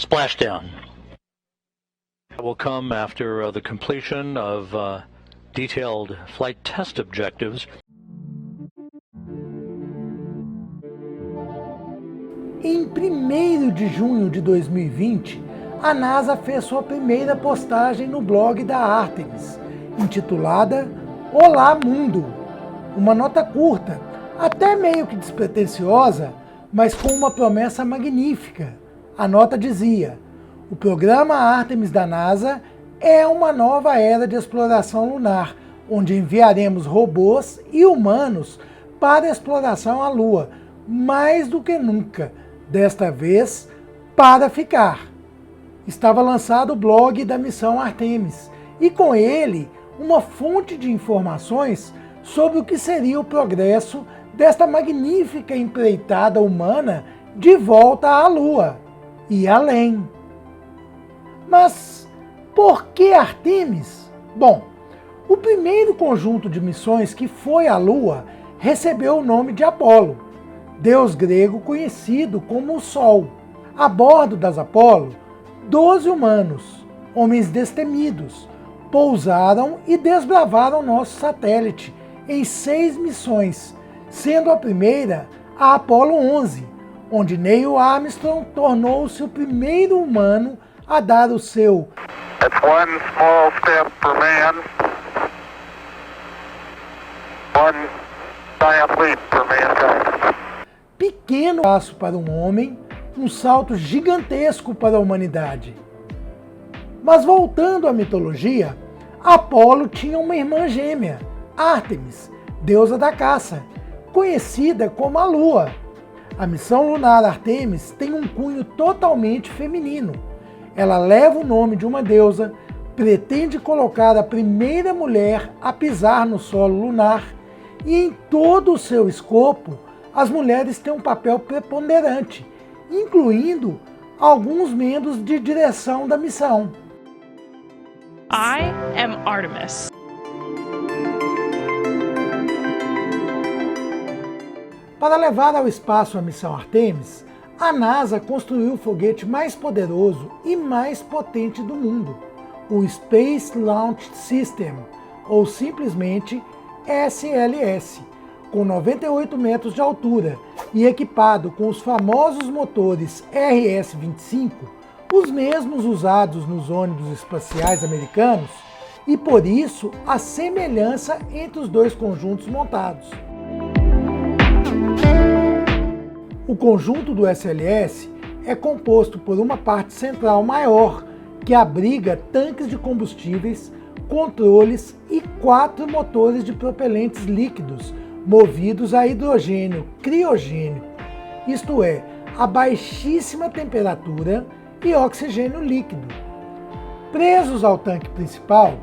Splashdown will come after the completion of detailed flight test objectives. Em 1º de junho de 2020, a NASA fez sua primeira postagem no blog da Artemis, intitulada Olá Mundo, uma nota curta, até meio que despretensiosa, mas com uma promessa magnífica. A nota dizia: o programa Artemis da NASA é uma nova era de exploração lunar, onde enviaremos robôs e humanos para a exploração à Lua, mais do que nunca, desta vez para ficar. Estava lançado o blog da missão Artemis, e com ele uma fonte de informações sobre o que seria o progresso desta magnífica empreitada humana de volta à Lua e além. Mas por que Artemis? Bom, o primeiro conjunto de missões que foi à Lua recebeu o nome de Apolo, deus grego conhecido como o Sol. A bordo das Apolo, 12 humanos, homens destemidos, pousaram e desbravaram nosso satélite em 6 missões, sendo a primeira a Apolo 11, onde Neil Armstrong tornou-se o primeiro humano a dar o seu That's one small step for man, one giant leap for mankind. pequeno passo para um homem, um salto gigantesco para a humanidade. Mas voltando à mitologia, Apolo tinha uma irmã gêmea, Ártemis, deusa da caça, conhecida como a Lua. A missão lunar Artemis tem um cunho totalmente feminino. Ela leva o nome de uma deusa, pretende colocar a primeira mulher a pisar no solo lunar e em todo o seu escopo, as mulheres têm um papel preponderante, incluindo alguns membros de direção da missão. I am Artemis. Para levar ao espaço a missão Artemis, a NASA construiu o foguete mais poderoso e mais potente do mundo, o Space Launch System, ou simplesmente SLS, com 98 metros de altura e equipado com os famosos motores RS-25, os mesmos usados nos ônibus espaciais americanos, e por isso a semelhança entre os dois conjuntos montados. O conjunto do SLS é composto por uma parte central maior, que abriga tanques de combustíveis, controles e 4 motores de propelentes líquidos movidos a hidrogênio criogênico, isto é, a baixíssima temperatura e oxigênio líquido. Presos ao tanque principal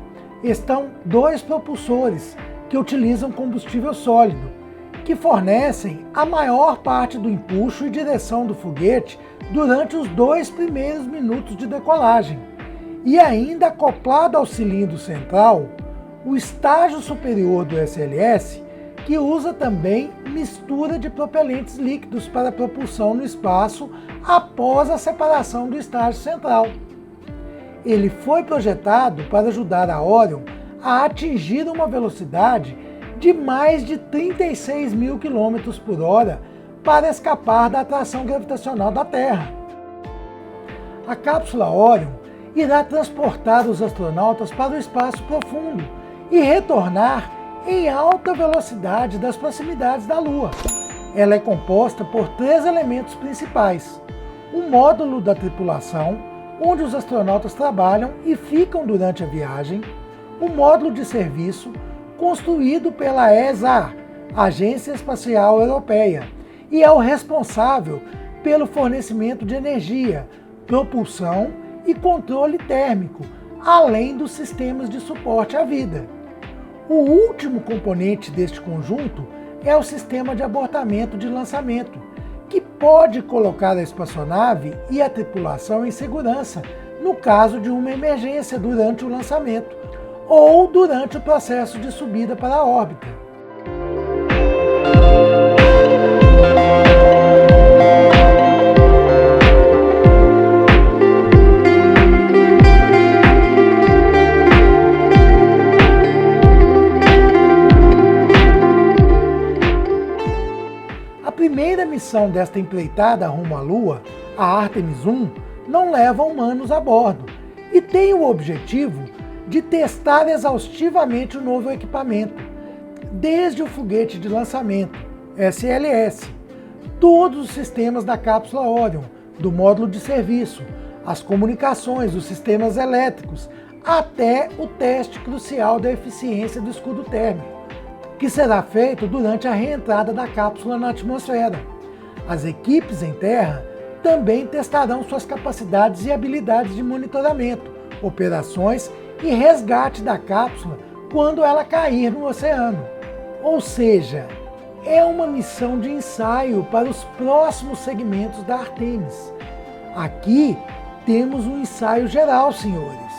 estão 2 propulsores que utilizam combustível sólido, que fornecem a maior parte do empuxo e direção do foguete durante os 2 primeiros minutos de decolagem. E ainda acoplado ao cilindro central, o estágio superior do SLS, que usa também mistura de propelentes líquidos para propulsão no espaço após a separação do estágio central. Ele foi projetado para ajudar a Orion a atingir uma velocidade de mais de 36 mil km por hora para escapar da atração gravitacional da Terra. A cápsula Orion irá transportar os astronautas para o espaço profundo e retornar em alta velocidade das proximidades da Lua. Ela é composta por 3 elementos principais: o módulo da tripulação, onde os astronautas trabalham e ficam durante a viagem, o módulo de serviço, construído pela ESA, Agência Espacial Europeia, e é o responsável pelo fornecimento de energia, propulsão e controle térmico, além dos sistemas de suporte à vida. O último componente deste conjunto é o sistema de abortamento de lançamento, que pode colocar a espaçonave e a tripulação em segurança no caso de uma emergência durante o lançamento ou durante o processo de subida para a órbita. missão desta empreitada rumo à Lua, a Artemis 1, não leva humanos a bordo e tem o objetivo de testar exaustivamente o novo equipamento, desde o foguete de lançamento, SLS, todos os sistemas da cápsula Orion, do módulo de serviço, as comunicações, os sistemas elétricos, até o teste crucial da eficiência do escudo térmico, que será feito durante a reentrada da cápsula na atmosfera. As equipes em terra também testarão suas capacidades e habilidades de monitoramento, operações e resgate da cápsula quando ela cair no oceano. Ou seja, é uma missão de ensaio para os próximos segmentos da Artemis. Aqui temos um ensaio geral, senhores,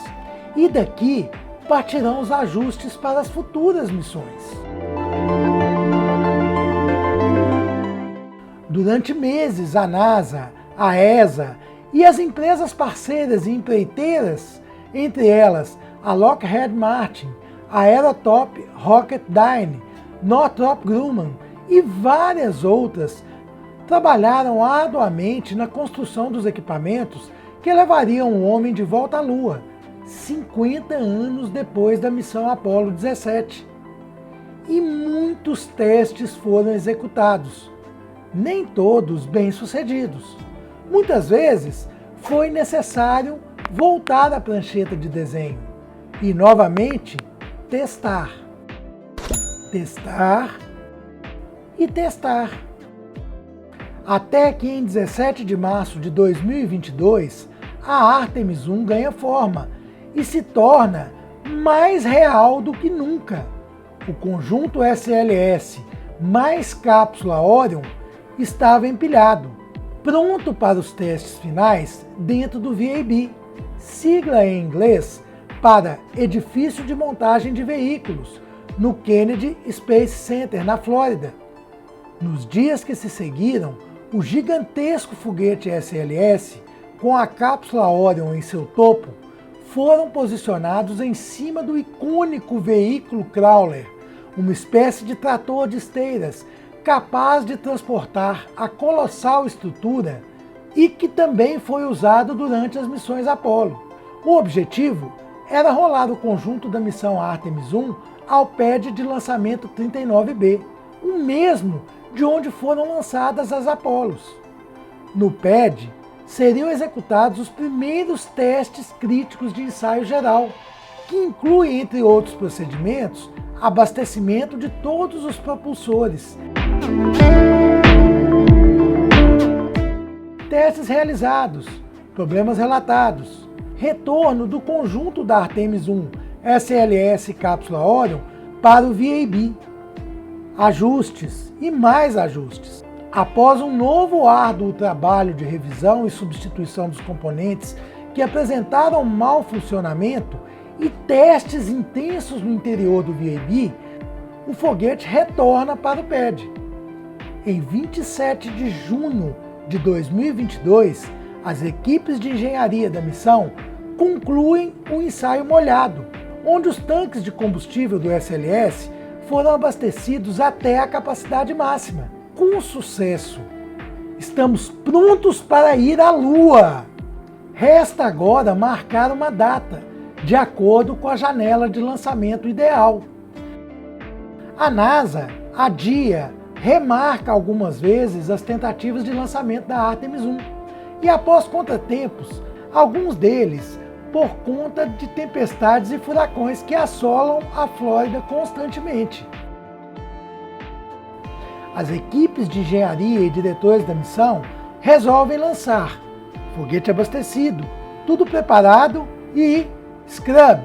e daqui partirão os ajustes para as futuras missões. Durante meses, a NASA, a ESA e as empresas parceiras e empreiteiras, entre elas a Lockheed Martin, a Aerotop Rocketdyne, Northrop Grumman e várias outras, trabalharam arduamente na construção dos equipamentos que levariam o homem de volta à Lua, 50 anos depois da missão Apollo 17. E muitos testes foram executados, nem todos bem-sucedidos. Muitas vezes foi necessário voltar à prancheta de desenho e novamente testar. Testar e testar. Até que em 17 de março de 2022, a Artemis 1 ganha forma e se torna mais real do que nunca. O conjunto SLS mais cápsula Orion estava empilhado, pronto para os testes finais dentro do VAB, sigla em inglês para Edifício de Montagem de Veículos, no Kennedy Space Center, na Flórida. Nos dias que se seguiram, o gigantesco foguete SLS, com a cápsula Orion em seu topo, foram posicionados em cima do icônico veículo Crawler, uma espécie de trator de esteiras capaz de transportar a colossal estrutura e que também foi usado durante as missões Apollo. O objetivo era rolar o conjunto da missão Artemis 1 ao pad de lançamento 39B, o mesmo de onde foram lançadas as Apollos. No pad, seriam executados os primeiros testes críticos de ensaio geral, que inclui, entre outros procedimentos, abastecimento de todos os propulsores, testes realizados, problemas relatados, retorno do conjunto da Artemis 1 SLS cápsula Orion para o VAB, ajustes e mais ajustes. Após um novo árduo trabalho de revisão e substituição dos componentes que apresentaram mau funcionamento e testes intensos no interior do VAB, o foguete retorna para o pad. Em 27 de junho de 2022, as equipes de engenharia da missão concluem o ensaio molhado, onde os tanques de combustível do SLS foram abastecidos até a capacidade máxima. Com sucesso, estamos prontos para ir à Lua. Resta agora marcar uma data, de acordo com a janela de lançamento ideal. A NASA adia, remarca algumas vezes as tentativas de lançamento da Artemis 1 e, após contratempos, alguns deles por conta de tempestades e furacões que assolam a Flórida constantemente. As equipes de engenharia e diretores da missão resolvem lançar foguete abastecido, tudo preparado e Scrub,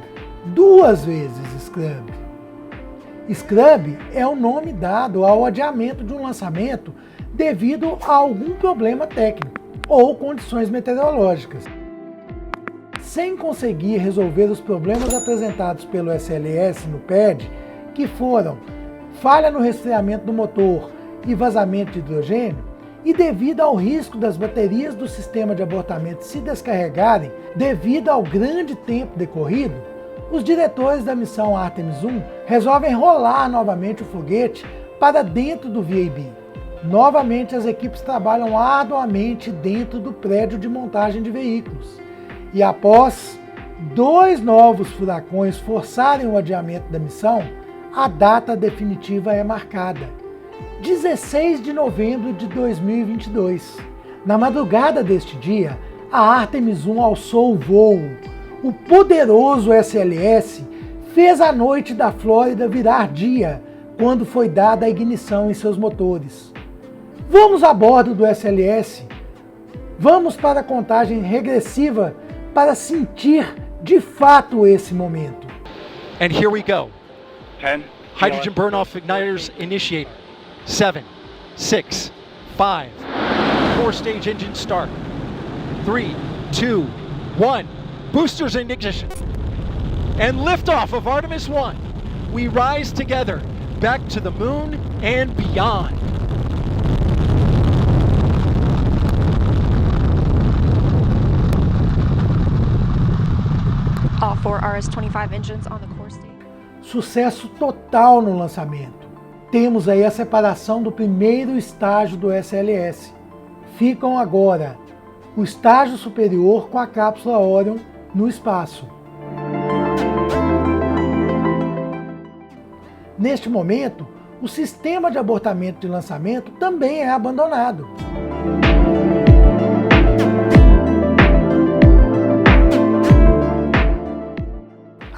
2 vezes Scrub. Scrub é o nome dado ao adiamento de um lançamento devido a algum problema técnico ou condições meteorológicas. Sem conseguir resolver os problemas apresentados pelo SLS no pad, que foram falha no resfriamento do motor e vazamento de hidrogênio, e devido ao risco das baterias do sistema de abortamento se descarregarem devido ao grande tempo decorrido, os diretores da missão Artemis 1 resolvem rolar novamente o foguete para dentro do VAB. Novamente, as equipes trabalham arduamente dentro do prédio de montagem de veículos. E após 2 novos furacões forçarem o adiamento da missão, a data definitiva é marcada: 16 de novembro de 2022. Na madrugada deste dia, a Artemis 1 alçou o voo. O poderoso SLS fez a noite da Flórida virar dia quando foi dada a ignição em seus motores. Vamos a bordo do SLS. Vamos para a contagem regressiva para sentir de fato esse momento. And here we go. 10. Hydrogen burn-off igniters initiate. 7, 6, 5. 4-stage engine start. 3, 2, 1. Boosters in ignition. And liftoff of Artemis 1. We rise together back to the moon and beyond. All 4 RS-25 engines on the core stage. Sucesso total no lançamento. Temos aí a separação do primeiro estágio do SLS. Ficam agora o estágio superior com a cápsula Orion no espaço. Neste momento, o sistema de abortamento de lançamento também é abandonado.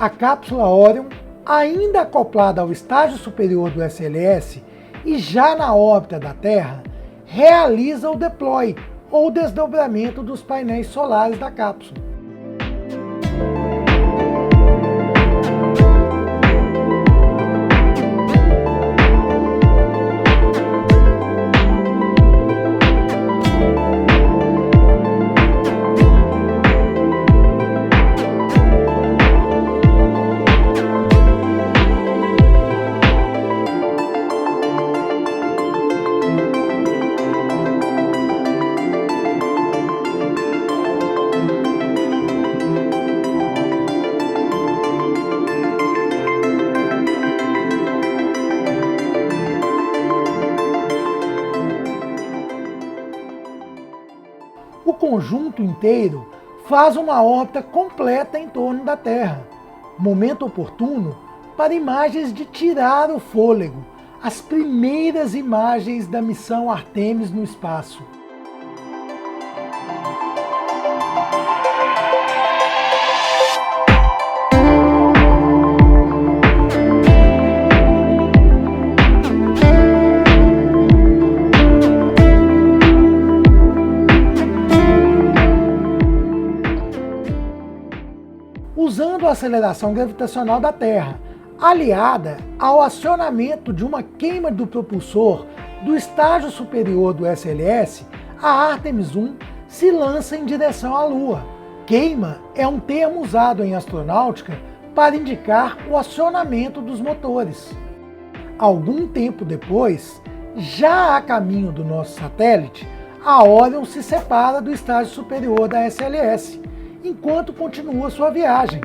A cápsula Orion, ainda acoplada ao estágio superior do SLS e já na órbita da Terra, realiza o deploy, ou desdobramento dos painéis solares da cápsula. O conjunto inteiro faz uma órbita completa em torno da Terra, momento oportuno para imagens de tirar o fôlego, as primeiras imagens da missão Artemis no espaço. Usando a aceleração gravitacional da Terra, aliada ao acionamento de uma queima do propulsor do estágio superior do SLS, a Artemis 1 se lança em direção à Lua. Queima é um termo usado em astronáutica para indicar o acionamento dos motores. Algum tempo depois, já a caminho do nosso satélite, a Orion se separa do estágio superior da SLS, enquanto continua sua viagem,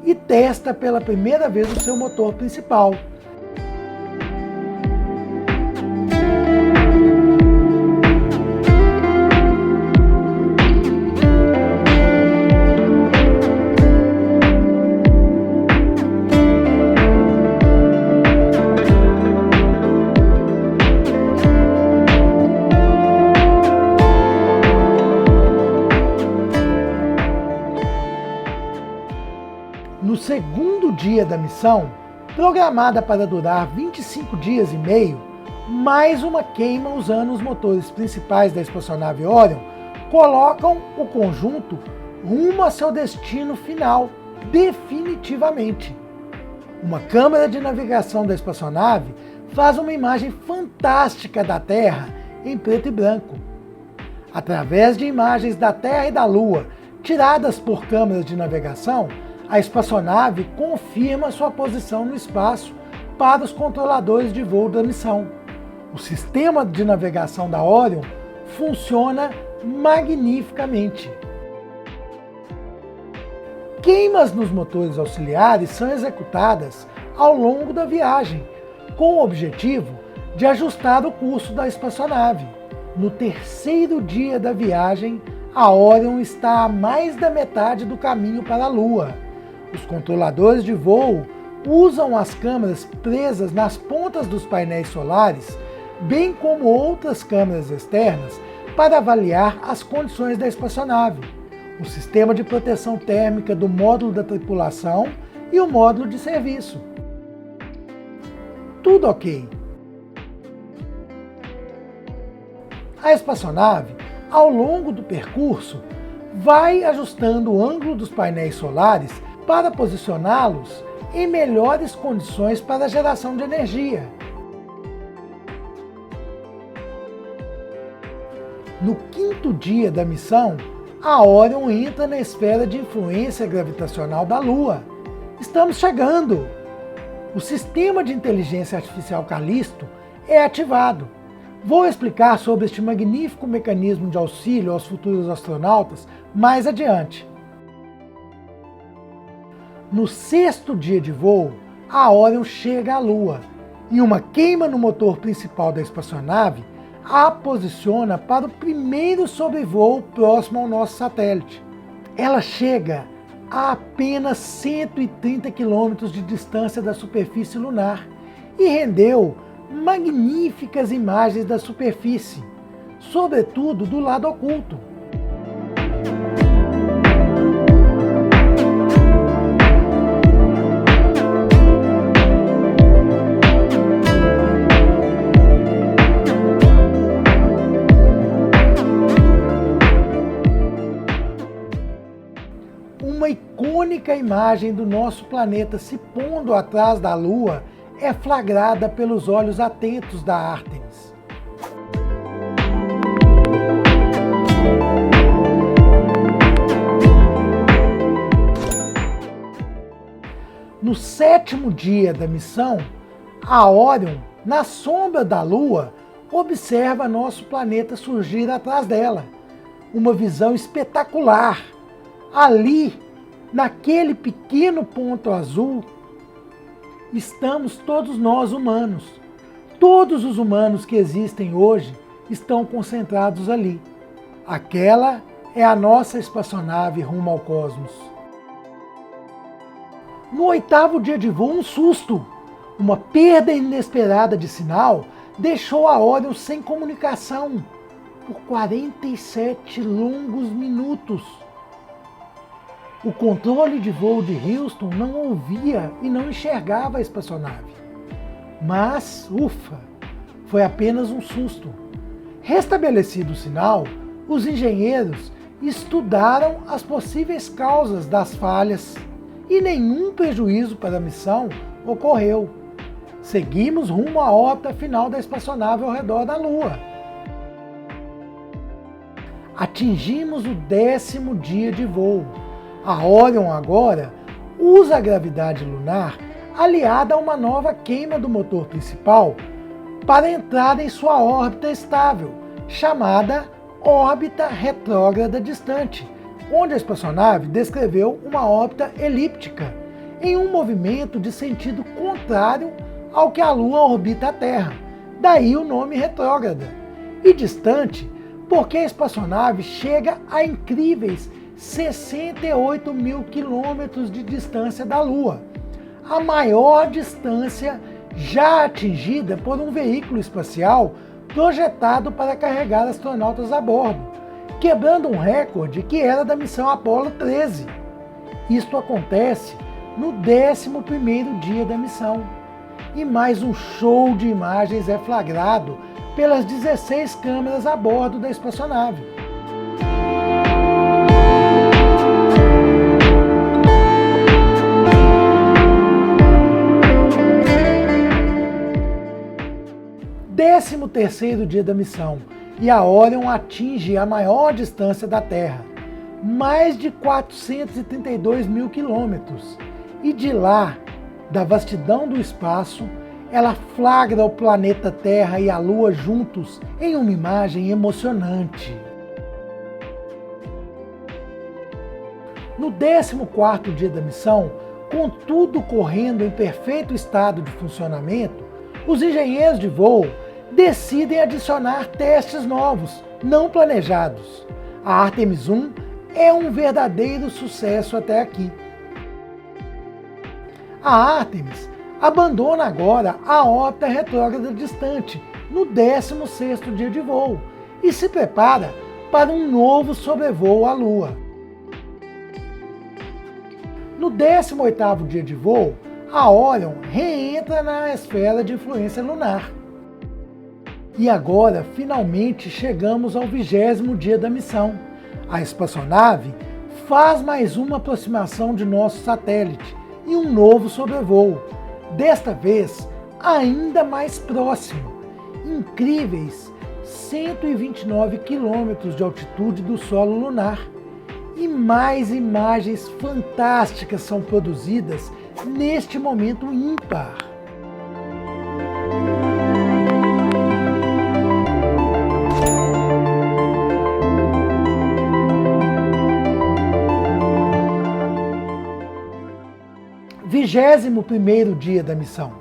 e testa pela primeira vez o seu motor principal. No segundo dia da missão, programada para durar 25 dias e meio, mais uma queima usando os motores principais da espaçonave Orion colocam o conjunto rumo a seu destino final, definitivamente. Uma câmera de navegação da espaçonave faz uma imagem fantástica da Terra em preto e branco. Através de imagens da Terra e da Lua tiradas por câmeras de navegação, a espaçonave confirma sua posição no espaço para os controladores de voo da missão. O sistema de navegação da Orion funciona magnificamente. Queimas nos motores auxiliares são executadas ao longo da viagem, com o objetivo de ajustar o curso da espaçonave. No terceiro dia da viagem, a Orion está a mais da metade do caminho para a Lua. Os controladores de voo usam as câmeras presas nas pontas dos painéis solares, bem como outras câmeras externas, para avaliar as condições da espaçonave, o sistema de proteção térmica do módulo da tripulação e o módulo de serviço. Tudo ok. A espaçonave, ao longo do percurso, vai ajustando o ângulo dos painéis solares para posicioná-los em melhores condições para a geração de energia. No quinto dia da missão, a Orion entra na esfera de influência gravitacional da Lua. Estamos chegando! O sistema de inteligência artificial Callisto é ativado. Vou explicar sobre este magnífico mecanismo de auxílio aos futuros astronautas mais adiante. No sexto dia de voo, a Orion chega à Lua e uma queima no motor principal da espaçonave a posiciona para o primeiro sobrevoo próximo ao nosso satélite. Ela chega a apenas 130 km de distância da superfície lunar e rendeu magníficas imagens da superfície, sobretudo do lado oculto. Uma icônica imagem do nosso planeta se pondo atrás da Lua é flagrada pelos olhos atentos da Artemis. No sétimo dia da missão, a Orion, na sombra da Lua, observa nosso planeta surgir atrás dela. Uma visão espetacular. Ali, naquele pequeno ponto azul, estamos todos nós humanos. Todos os humanos que existem hoje estão concentrados ali. Aquela é a nossa espaçonave rumo ao cosmos. No oitavo dia de voo, um susto. Uma perda inesperada de sinal deixou a Orion sem comunicação por 47 longos minutos. O controle de voo de Houston não ouvia e não enxergava a espaçonave. Mas, ufa, foi apenas um susto. Restabelecido o sinal, os engenheiros estudaram as possíveis causas das falhas e nenhum prejuízo para a missão ocorreu. Seguimos rumo à órbita final da espaçonave ao redor da Lua. Atingimos o 10º dia de voo. A Orion agora usa a gravidade lunar aliada a uma nova queima do motor principal para entrar em sua órbita estável, chamada órbita retrógrada distante, onde a espaçonave descreveu uma órbita elíptica, em um movimento de sentido contrário ao que a Lua orbita a Terra, daí o nome retrógrada, e distante porque a espaçonave chega a incríveis 68 mil quilômetros de distância da Lua, a maior distância já atingida por um veículo espacial projetado para carregar astronautas a bordo, quebrando um recorde que era da missão Apollo 13. Isto acontece no 11º dia da missão. E mais um show de imagens é flagrado pelas 16 câmeras a bordo da espaçonave. Décimo terceiro dia da missão e a Orion atinge a maior distância da Terra, mais de 432 mil quilômetros, e de lá, da vastidão do espaço, ela flagra o planeta Terra e a Lua juntos em uma imagem emocionante. No 14º dia da missão, com tudo correndo em perfeito estado de funcionamento, os engenheiros de voo decidem adicionar testes novos, não planejados. A Artemis 1 é um verdadeiro sucesso até aqui. A Artemis abandona agora a órbita retrógrada distante no 16º dia de voo e se prepara para um novo sobrevoo à Lua. No 18º dia de voo, a Orion reentra na esfera de influência lunar. E agora, finalmente, chegamos ao 20º dia da missão. A espaçonave faz mais uma aproximação de nosso satélite e um novo sobrevoo, desta vez ainda mais próximo. Incríveis 129 quilômetros de altitude do solo lunar. E mais imagens fantásticas são produzidas neste momento ímpar. Vigésimo primeiro dia da missão.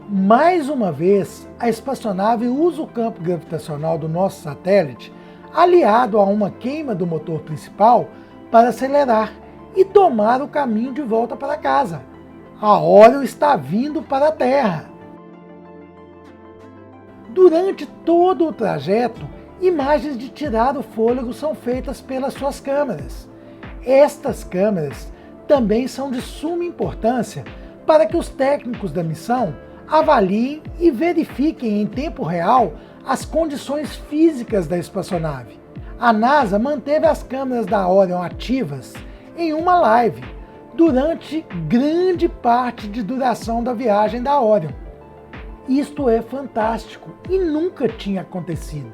Mais uma vez, a espaçonave usa o campo gravitacional do nosso satélite, aliado a uma queima do motor principal, para acelerar e tomar o caminho de volta para casa. A Orion está vindo para a Terra. Durante todo o trajeto, imagens de tirar o fôlego são feitas pelas suas câmeras. Estas câmeras também são de suma importância para que os técnicos da missão avaliem e verifiquem em tempo real as condições físicas da espaçonave. A NASA manteve as câmeras da Orion ativas em uma live durante grande parte de duração da viagem da Orion. Isto é fantástico e nunca tinha acontecido.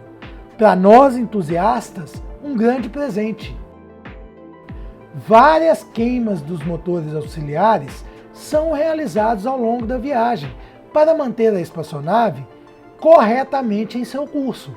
Para nós entusiastas, um grande presente. Várias queimas dos motores auxiliares são realizadas ao longo da viagem para manter a espaçonave corretamente em seu curso.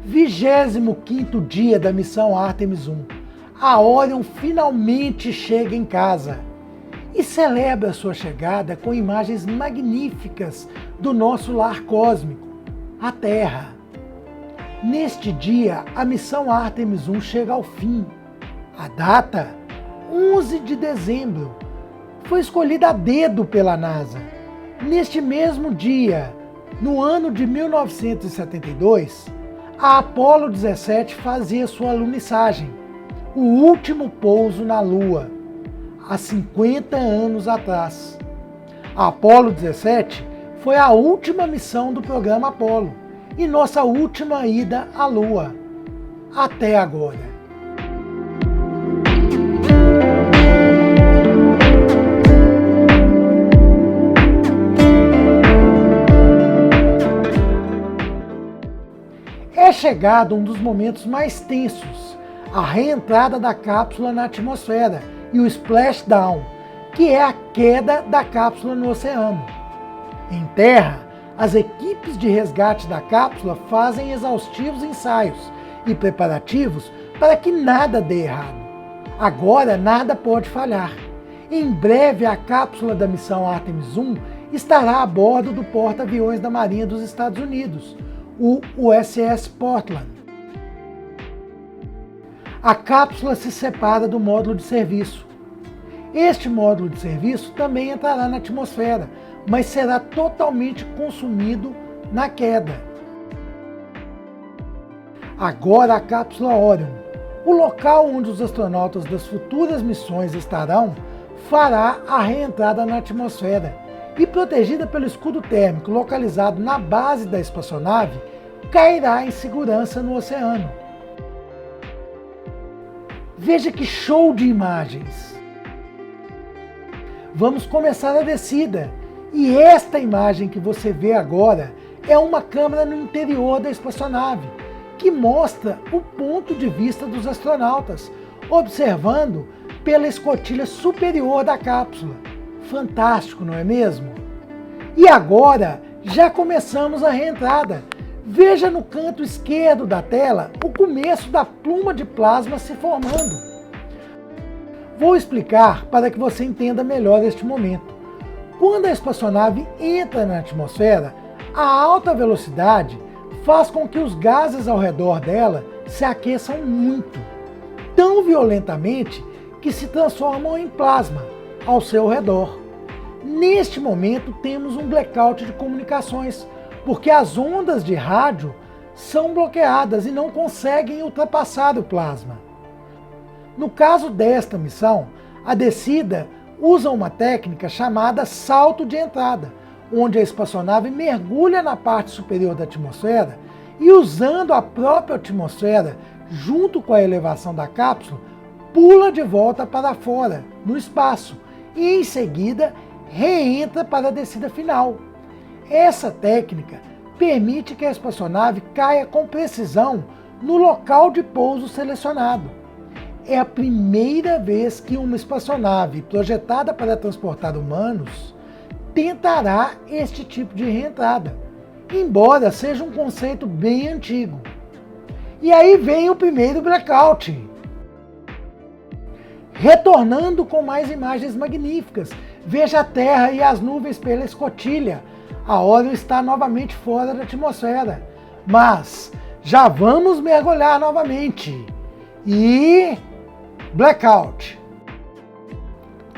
Vigésimo quinto dia da missão Artemis 1. A Orion finalmente chega em casa e celebra sua chegada com imagens magníficas do nosso lar cósmico, a Terra. Neste dia, a missão Artemis 1 chega ao fim. A data, 11 de dezembro, foi escolhida a dedo pela NASA. Neste mesmo dia, no ano de 1972, a Apollo 17 fazia sua alunissagem, o último pouso na Lua, há 50 anos atrás. A Apollo 17 foi a última missão do programa Apollo e nossa última ida à Lua, até agora. É chegado um dos momentos mais tensos, a reentrada da cápsula na atmosfera e o splashdown, que é a queda da cápsula no oceano. Em terra, as equipes de resgate da cápsula fazem exaustivos ensaios e preparativos para que nada dê errado. Agora nada pode falhar. Em breve a cápsula da missão Artemis 1 estará a bordo do porta-aviões da Marinha dos Estados Unidos, o USS Portland. A cápsula se separa do módulo de serviço. Este módulo de serviço também entrará na atmosfera, mas será totalmente consumido na queda. Agora a cápsula Orion, o local onde os astronautas das futuras missões estarão, fará a reentrada na atmosfera e, protegida pelo escudo térmico localizado na base da espaçonave, cairá em segurança no oceano. Veja que show de imagens! Vamos começar a descida, e esta imagem que você vê agora é uma câmera no interior da espaçonave, que mostra o ponto de vista dos astronautas, observando pela escotilha superior da cápsula. Fantástico, não é mesmo? E agora já começamos a reentrada. Veja no canto esquerdo da tela o começo da pluma de plasma se formando. Vou explicar para que você entenda melhor este momento. Quando a espaçonave entra na atmosfera, a alta velocidade faz com que os gases ao redor dela se aqueçam muito, tão violentamente que se transformam em plasma ao seu redor. Neste momento temos um blackout de comunicações, porque as ondas de rádio são bloqueadas e não conseguem ultrapassar o plasma. No caso desta missão, a descida usa uma técnica chamada salto de entrada, onde a espaçonave mergulha na parte superior da atmosfera e, usando a própria atmosfera junto com a elevação da cápsula, pula de volta para fora, no espaço, e em seguida reentra para a descida final. Essa técnica permite que a espaçonave caia com precisão no local de pouso selecionado. É a primeira vez que uma espaçonave projetada para transportar humanos tentará este tipo de reentrada, embora seja um conceito bem antigo. E aí vem o primeiro blackout. Retornando com mais imagens magníficas, veja a Terra e as nuvens pela escotilha. A Orion está novamente fora da atmosfera, mas já vamos mergulhar novamente. E blackout.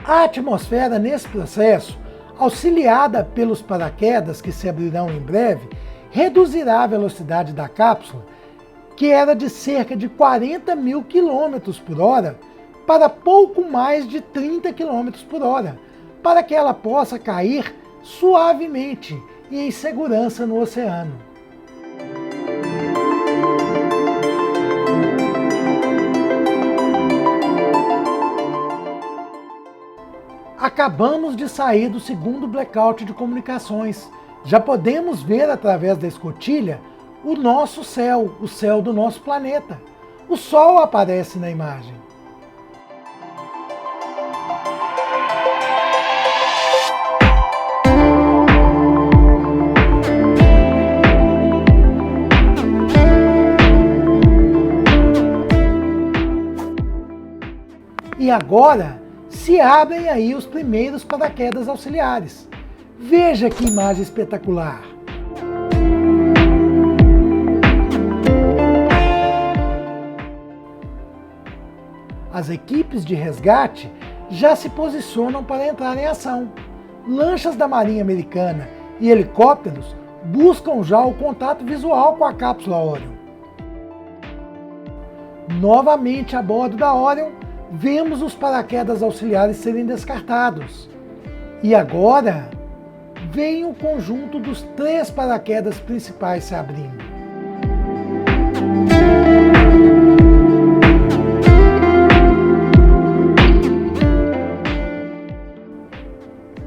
A atmosfera nesse processo, auxiliada pelos paraquedas que se abrirão em breve, reduzirá a velocidade da cápsula, que era de cerca de 40 mil km por hora, para pouco mais de 30 km por hora, para que ela possa cair suavemente e em segurança no oceano. Acabamos de sair do segundo blackout de comunicações. Já podemos ver através da escotilha o nosso céu, o céu do nosso planeta. O Sol aparece na imagem. E agora se abrem aí os primeiros paraquedas auxiliares. Veja que imagem espetacular! As equipes de resgate já se posicionam para entrar em ação. Lanchas da Marinha Americana e helicópteros buscam já o contato visual com a cápsula Orion. Novamente a bordo da Orion, vemos os paraquedas auxiliares serem descartados. E agora vem o conjunto dos 3 paraquedas principais se abrindo.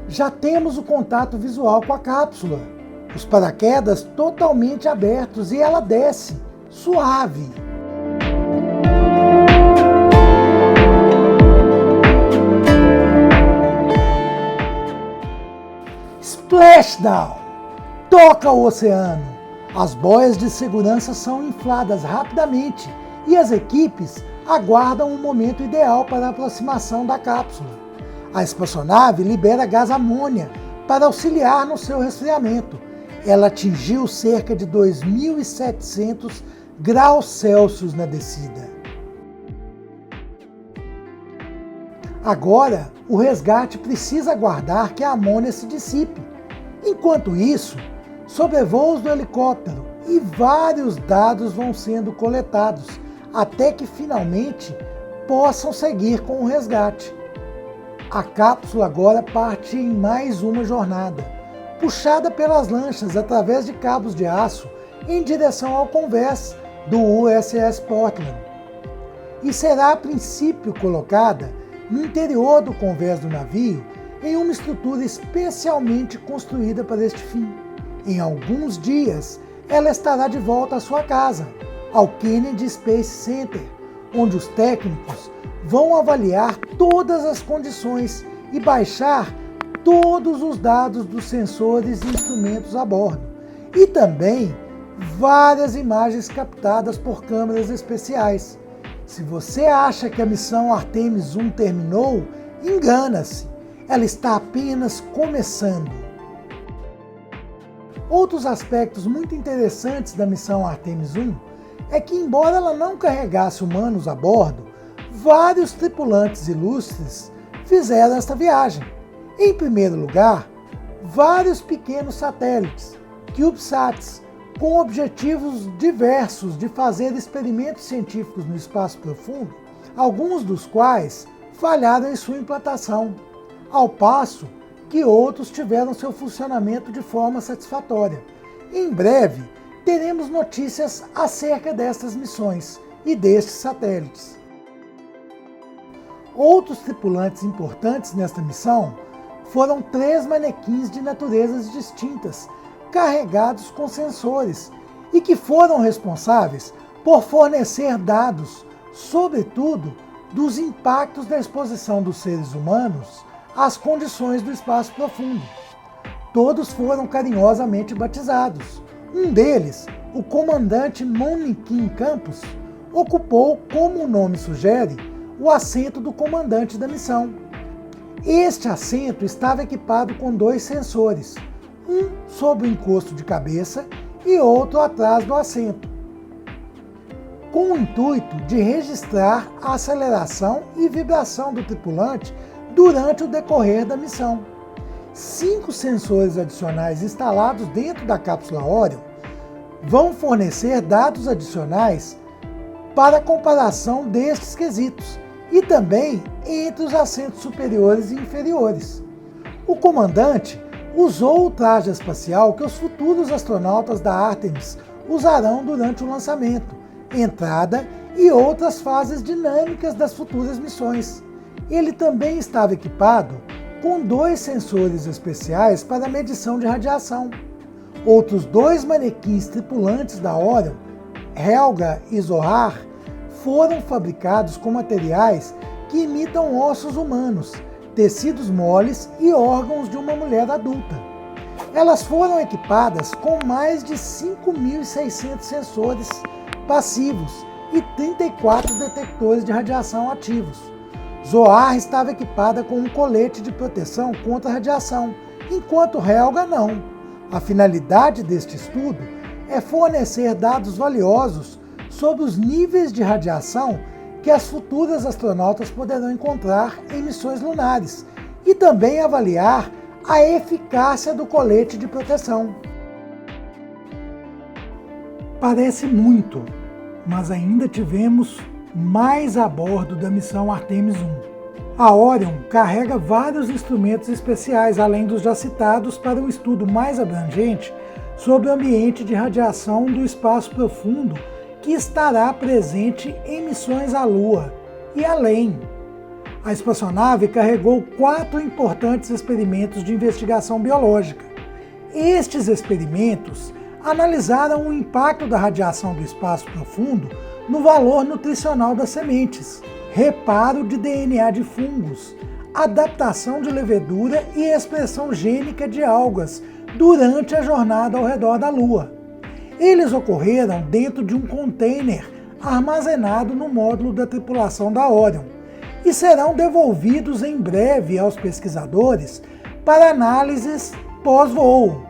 Já temos o contato visual com a cápsula, os paraquedas totalmente abertos e ela desce, suave. Splashdown! Toca o oceano! As boias de segurança são infladas rapidamente e as equipes aguardam o momento ideal para a aproximação da cápsula. A espaçonave libera gás amônia para auxiliar no seu resfriamento. Ela atingiu cerca de 2.700 graus Celsius na descida. Agora, o resgate precisa aguardar que a amônia se dissipe. Enquanto isso, sobrevoos do helicóptero e vários dados vão sendo coletados até que finalmente possam seguir com o resgate. A cápsula agora parte em mais uma jornada. Puxada pelas lanchas através de cabos de aço, em direção ao convés do USS Portland e será a princípio colocada no interior do convés do navio em uma estrutura especialmente construída para este fim. Em alguns dias, ela estará de volta à sua casa, ao Kennedy Space Center, onde os técnicos vão avaliar todas as condições e baixar todos os dados dos sensores e instrumentos a bordo, e também várias imagens captadas por câmeras especiais. Se você acha que a missão Artemis 1 terminou, engana-se, ela está apenas começando. Outros aspectos muito interessantes da missão Artemis 1 é que, embora ela não carregasse humanos a bordo, vários tripulantes ilustres fizeram esta viagem. Em primeiro lugar, vários pequenos satélites, CubeSats, com objetivos diversos de fazer experimentos científicos no espaço profundo, alguns dos quais falharam em sua implantação, ao passo que outros tiveram seu funcionamento de forma satisfatória. Em breve, teremos notícias acerca destas missões e destes satélites. Outros tripulantes importantes nesta missão foram 3 manequins de naturezas distintas, carregados com sensores, e que foram responsáveis por fornecer dados, sobretudo, dos impactos da exposição dos seres humanos às condições do espaço profundo. Todos foram carinhosamente batizados. Um deles, o comandante Moniquim Campos, ocupou, como o nome sugere, o assento do comandante da missão. Este assento estava equipado com 2 sensores, um sob o encosto de cabeça e outro atrás do assento, com o intuito de registrar a aceleração e vibração do tripulante durante o decorrer da missão. 5 sensores adicionais instalados dentro da cápsula Orion vão fornecer dados adicionais para a comparação destes quesitos e também entre os assentos superiores e inferiores. O comandante usou o traje espacial que os futuros astronautas da Artemis usarão durante o lançamento, entrada e outras fases dinâmicas das futuras missões. Ele também estava equipado com 2 sensores especiais para medição de radiação. Outros 2 manequins tripulantes da Orion, Helga e Zohar, foram fabricados com materiais que imitam ossos humanos, tecidos moles e órgãos de uma mulher adulta. Elas foram equipadas com mais de 5.600 sensores passivos e 34 detectores de radiação ativos. Zohar estava equipada com um colete de proteção contra a radiação, enquanto Helga não. A finalidade deste estudo é fornecer dados valiosos sobre os níveis de radiação que as futuras astronautas poderão encontrar em missões lunares e também avaliar a eficácia do colete de proteção. Parece muito, mas ainda tivemos mais a bordo da missão Artemis 1. A Orion carrega vários instrumentos especiais, além dos já citados, para um estudo mais abrangente sobre o ambiente de radiação do espaço profundo que estará presente em missões à Lua e além. A espaçonave carregou 4 importantes experimentos de investigação biológica. Estes experimentos analisaram o impacto da radiação do espaço profundo no valor nutricional das sementes, reparo de DNA de fungos, adaptação de levedura e expressão gênica de algas durante a jornada ao redor da Lua. Eles ocorreram dentro de um container armazenado no módulo da tripulação da Orion e serão devolvidos em breve aos pesquisadores para análises pós-voo.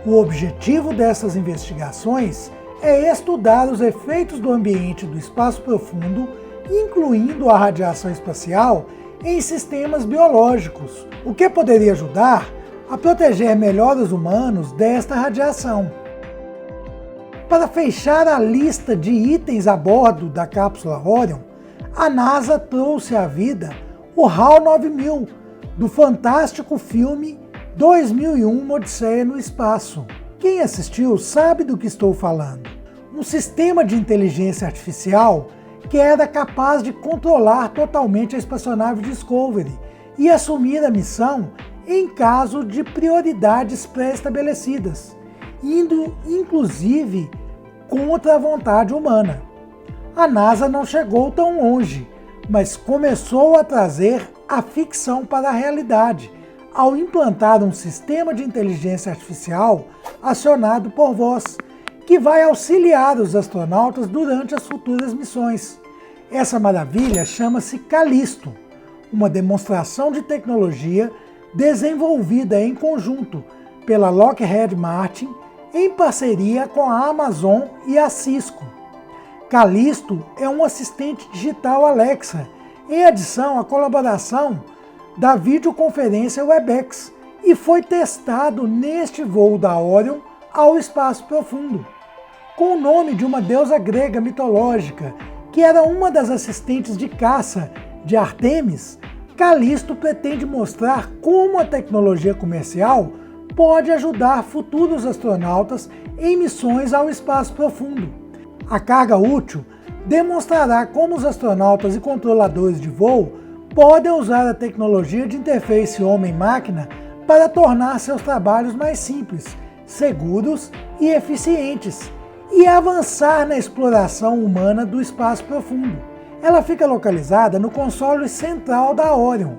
O objetivo dessas investigações é estudar os efeitos do ambiente do espaço profundo, incluindo a radiação espacial, em sistemas biológicos, o que poderia ajudar a proteger melhor os humanos desta radiação. Para fechar a lista de itens a bordo da cápsula Orion, a NASA trouxe à vida o HAL 9000, do fantástico filme 2001 Odisseia no Espaço. quem assistiu sabe do que estou falando. Um sistema de inteligência artificial que era capaz de controlar totalmente a espaçonave Discovery e assumir a missão em caso de prioridades pré-estabelecidas, indo inclusive contra a vontade humana. A NASA não chegou tão longe, mas começou a trazer a ficção para a realidade, ao implantar um sistema de inteligência artificial acionado por voz, que vai auxiliar os astronautas durante as futuras missões. Essa maravilha chama-se Callisto, uma demonstração de tecnologia desenvolvida em conjunto pela Lockheed Martin em parceria com a Amazon e a Cisco. Callisto é um assistente digital Alexa, em adição à colaboração da videoconferência Webex, e foi testado neste voo da Orion ao espaço profundo. Com o nome de uma deusa grega mitológica, que era uma das assistentes de caça de Ártemis, Callisto pretende mostrar como a tecnologia comercial pode ajudar futuros astronautas em missões ao espaço profundo. A carga útil demonstrará como os astronautas e controladores de voo podem usar a tecnologia de interface homem-máquina para tornar seus trabalhos mais simples, seguros e eficientes, e avançar na exploração humana do espaço profundo. Ela fica localizada no console central da Orion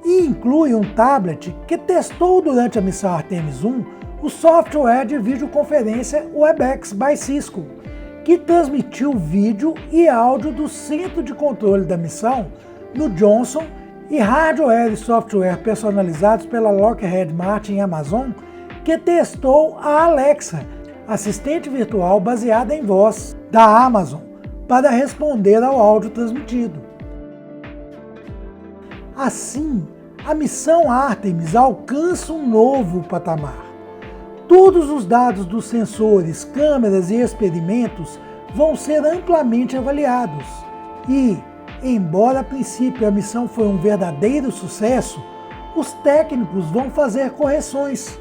e inclui um tablet que testou durante a missão Artemis 1 o software de videoconferência Webex by Cisco, que transmitiu vídeo e áudio do centro de controle da missão no Johnson, e hardware e software personalizados pela Lockheed Martin e Amazon, que testou a Alexa, assistente virtual baseada em voz da Amazon, para responder ao áudio transmitido. Assim, a missão Artemis alcança um novo patamar. Todos os dados dos sensores, câmeras e experimentos vão ser amplamente avaliados e, embora a princípio a missão foi um verdadeiro sucesso, os técnicos vão fazer correções,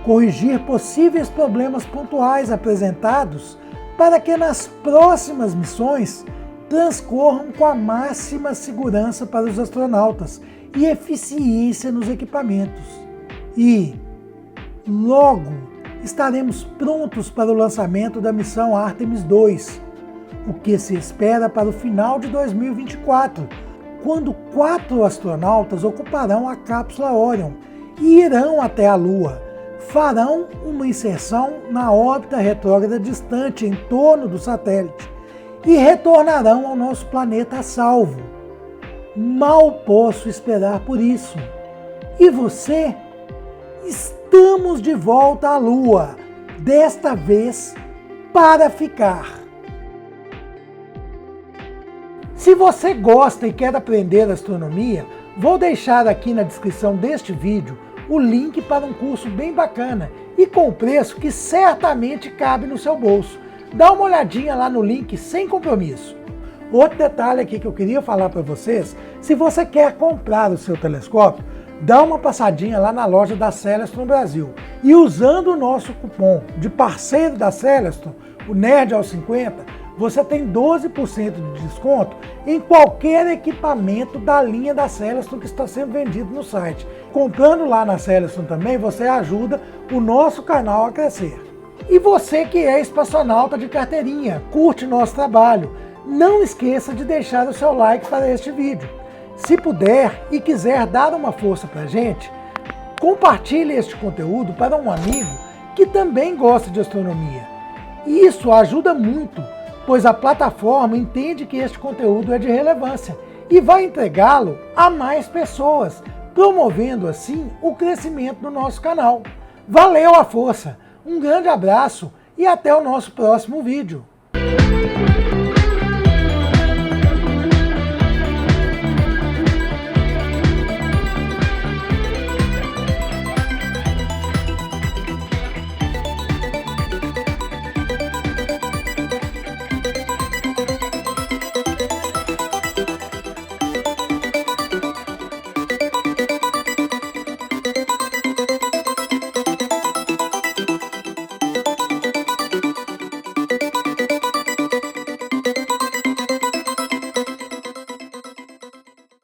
corrigir possíveis problemas pontuais apresentados para que nas próximas missões transcorram com a máxima segurança para os astronautas e eficiência nos equipamentos. E, logo, estaremos prontos para o lançamento da missão Artemis II, o que se espera para o final de 2024, quando 4 astronautas ocuparão a cápsula Orion e irão até a Lua, farão uma inserção na órbita retrógrada distante em torno do satélite e retornarão ao nosso planeta a salvo. Mal posso esperar por isso. E você? Estamos de volta à Lua, desta vez para ficar. Se você gosta e quer aprender astronomia, vou deixar aqui na descrição deste vídeo o link para um curso bem bacana e com preço que certamente cabe no seu bolso. Dá uma olhadinha lá no link sem compromisso. Outro detalhe aqui que eu queria falar para vocês, se você quer comprar o seu telescópio, dá uma passadinha lá na loja da Celestron Brasil e usando o nosso cupom de parceiro da Celestron, o Nerd aos 50, você tem 12% de desconto em qualquer equipamento da linha da Celestron que está sendo vendido no site. Comprando lá na Celestron também, você ajuda o nosso canal a crescer. E você que é espaçonauta de carteirinha, curte nosso trabalho, não esqueça de deixar o seu like para este vídeo. Se puder e quiser dar uma força para a gente, compartilhe este conteúdo para um amigo que também gosta de astronomia. Isso ajuda muito, pois a plataforma entende que este conteúdo é de relevância e vai entregá-lo a mais pessoas, promovendo assim o crescimento do nosso canal. Valeu a força, um grande abraço e até o nosso próximo vídeo.